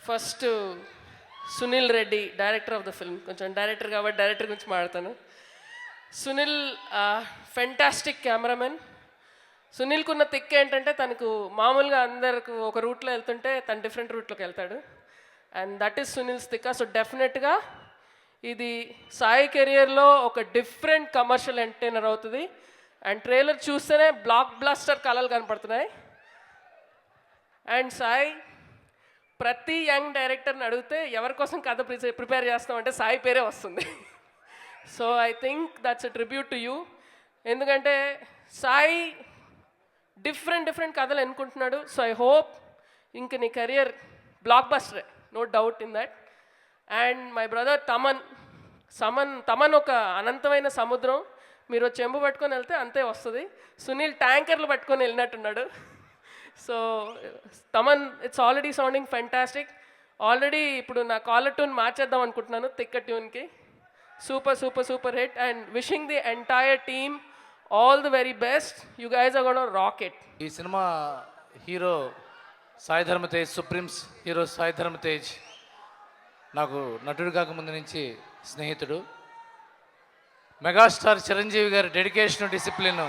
First Sunil Reddy, director of the film. కొంచెం director కాబట్టి director గురించి మాట్లాడతాను. Sunil fantastic cameraman. సునీల్కి ఉన్న థిక్ ఏంటంటే తనకు మామూలుగా అందరికి ఒక రూట్లో వెళ్తుంటే తను డిఫరెంట్ రూట్లోకి వెళ్తాడు. And that is Sunil's thick. So డెఫినెట్గా ఇది సాయి కెరియర్లో ఒక డిఫరెంట్ కమర్షియల్ ఎంటర్టైనర్ అవుతుంది. అండ్ ట్రైలర్ చూస్తేనే బ్లాక్ బ్లాస్టర్ కళలు కనపడుతున్నాయి. అండ్ సాయి ప్రతి యంగ్ డైరెక్టర్ని అడిగితే ఎవరి కోసం కథ ప్రిపేర్ చేస్తామంటే సాయి పేరే వస్తుంది. So I think that's a tribute to you. ఎందుకంటే సాయి డిఫరెంట్ కథలు ఎన్నుకుంటున్నాడు. సో ఐ హోప్ ఇంక నీ కెరియర్ బ్లాక్ బస్టరే, no doubt in that. And my brother Thaman ఒక అనంతమైన సముద్రం. మీరు చెంబు పట్టుకొని వెళ్తే అంతే వస్తుంది. సునీల్ ట్యాంకర్లు పట్టుకొని వెళ్ళినట్టున్నాడు. So Thaman it's already sounding fantastic. Already ఇప్పుడు నా కాలర్ ట్యూన్ మార్చేద్దాం అనుకుంటున్నాను తిక్క ట్యూన్కి. Super hit. And wishing the entire team all the very best. You guys are gonna rock it. ఈ సినిమా హీరో సాయి ధర్మ తేజ్, సుప్రీమ్స్ హీరో సాయి ధర్మ తేజ్ నాకు నటుడు కాకముందు నుంచి స్నేహితుడు. మెగాస్టార్ చిరంజీవి గారి డెడికేషన్, డిసిప్లిన్